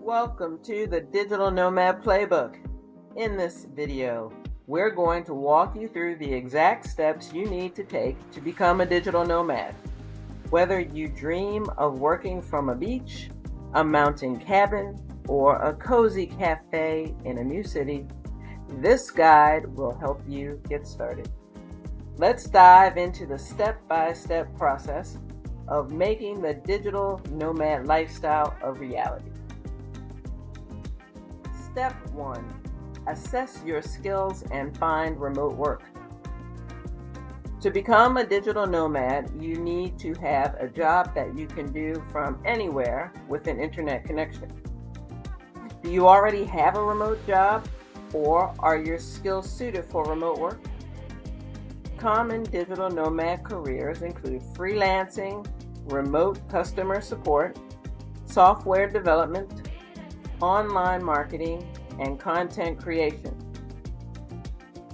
Welcome to the Digital Nomad Playbook. In this video, we're going to walk you through the exact steps you need to take to become a digital nomad. Whether you dream of working from a beach, a mountain cabin, or a cozy cafe in a new city, this guide will help you get started. Let's dive into the step-by-step process of making the digital nomad lifestyle a reality. Step 1. Assess your skills and find remote work. To become a digital nomad, you need to have a job that you can do from anywhere with an internet connection. Do you already have a remote job, or are your skills suited for remote work? Common digital nomad careers include freelancing, remote customer support, software development, online marketing, and content creation.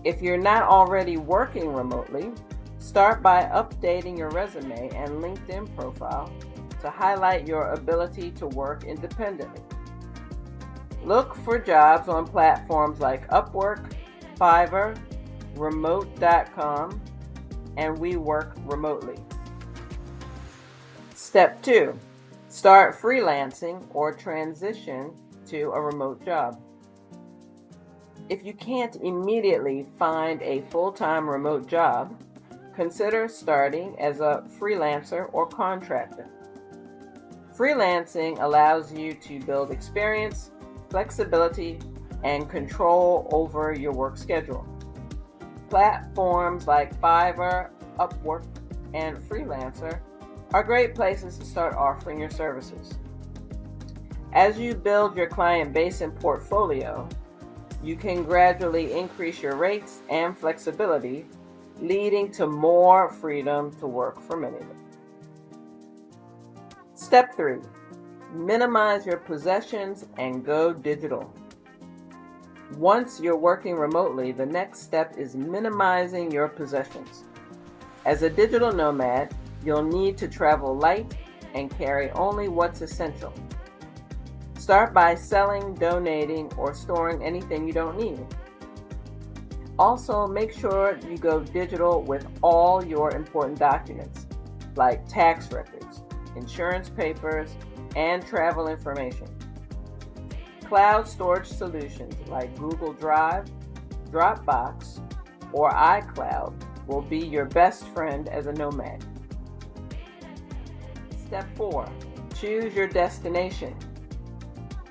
If you're not already working remotely, start by updating your resume and LinkedIn profile to highlight your ability to work independently. Look for jobs on platforms like Upwork, Fiverr, Remote.com, and We Work Remotely. Step 2. Start freelancing or transition to a remote job. If you can't immediately find a full-time remote job, consider starting as a freelancer or contractor. Freelancing allows you to build experience, flexibility, and control over your work schedule. Platforms like Fiverr, Upwork, and Freelancer are great places to start offering your services. As you build your client base and portfolio, you can gradually increase your rates and flexibility, leading to more freedom to work from anywhere. Step 3. Minimize your possessions and go digital. Once you're working remotely, the next step is minimizing your possessions. As a digital nomad, you'll need to travel light and carry only what's essential. Start by selling, donating, or storing anything you don't need. Also, make sure you go digital with all your important documents, like tax records, insurance papers, and travel information. Cloud storage solutions like Google Drive, Dropbox, or iCloud will be your best friend as a nomad. Step 4. Choose your destination.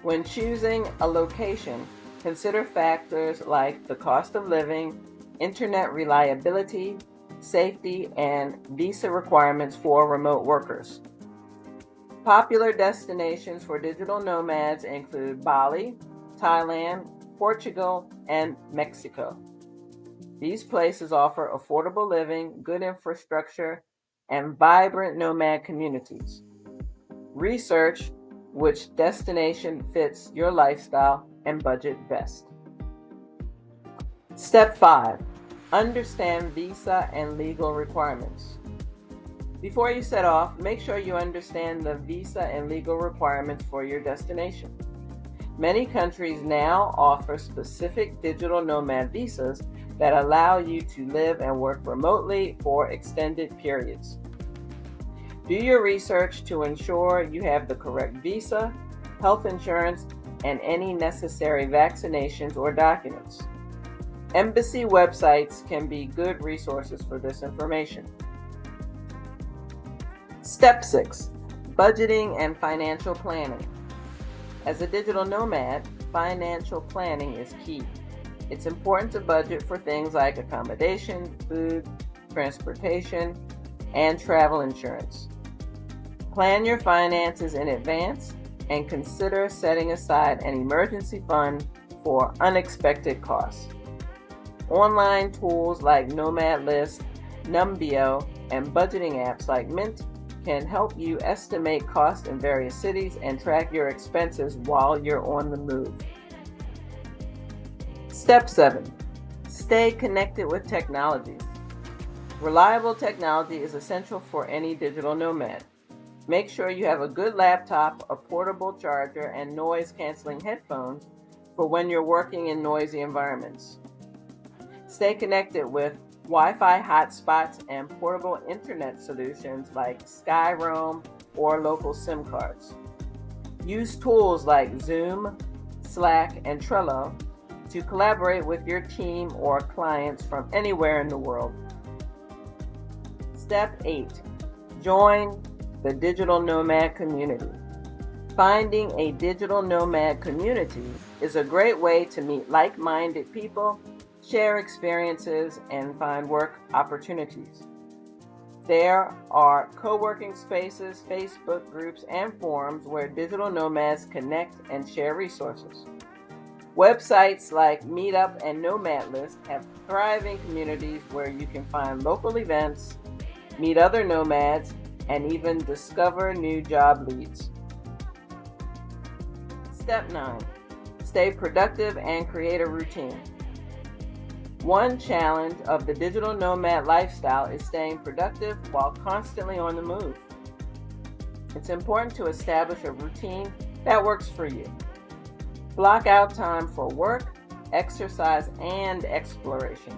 When choosing a location, consider factors like the cost of living, internet reliability, safety, and visa requirements for remote workers. Popular destinations for digital nomads include Bali, Thailand, Portugal, and Mexico. These places offer affordable living, good infrastructure, and vibrant nomad communities. Research which destination fits your lifestyle and budget best. Step 5. Understand visa and legal requirements. Before you set off, make sure you understand the visa and legal requirements for your destination. Many countries now offer specific digital nomad visas that allow you to live and work remotely for extended periods. Do your research to ensure you have the correct visa, health insurance, and any necessary vaccinations or documents. Embassy websites can be good resources for this information. Step 6. Budgeting and financial planning. As a digital nomad, financial planning is key. It's important to budget for things like accommodation, food, transportation, and travel insurance. Plan your finances in advance and consider setting aside an emergency fund for unexpected costs. Online tools like Nomad List, Numbeo, and budgeting apps like Mint can help you estimate costs in various cities and track your expenses while you're on the move. Step 7. Stay connected with technology. Reliable technology is essential for any digital nomad. Make sure you have a good laptop, a portable charger, and noise-canceling headphones for when you're working in noisy environments. Stay connected with Wi-Fi hotspots and portable internet solutions like SkyRoam or local SIM cards. Use tools like Zoom, Slack, and Trello to collaborate with your team or clients from anywhere in the world. Step 8. Join the digital nomad community. Finding a digital nomad community is a great way to meet like-minded people, share experiences, and find work opportunities. There are co-working spaces, Facebook groups, and forums where digital nomads connect and share resources. Websites like Meetup and Nomad List have thriving communities where you can find local events, meet other nomads, and even discover new job leads. Step 9. Stay productive and create a routine. One challenge of the digital nomad lifestyle is staying productive while constantly on the move. It's important to establish a routine that works for you. Block out time for work, exercise, and exploration.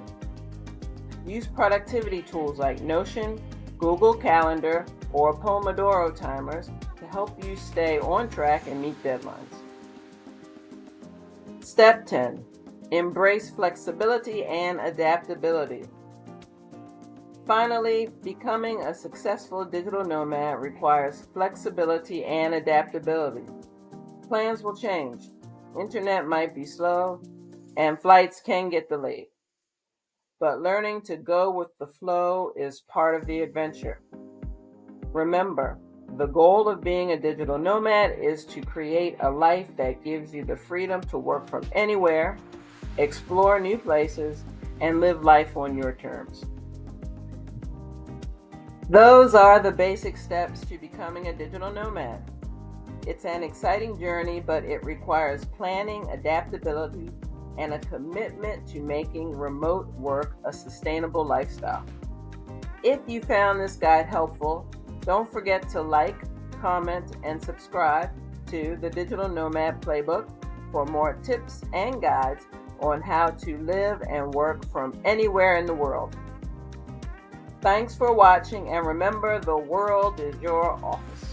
Use productivity tools like Notion, Google Calendar, or Pomodoro timers to help you stay on track and meet deadlines. Step 10. Embrace flexibility and adaptability. Finally, becoming a successful digital nomad requires flexibility and adaptability. Plans will change, internet might be slow, and flights can get delayed. But learning to go with the flow is part of the adventure. Remember, the goal of being a digital nomad is to create a life that gives you the freedom to work from anywhere, explore new places, and live life on your terms. Those are the basic steps to becoming a digital nomad. It's an exciting journey, but it requires planning, adaptability, and a commitment to making remote work a sustainable lifestyle. If you found this guide helpful, don't forget to like, comment, and subscribe to the Digital Nomad Playbook for more tips and guides on how to live and work from anywhere in the world. Thanks for watching, and remember, the world is your office.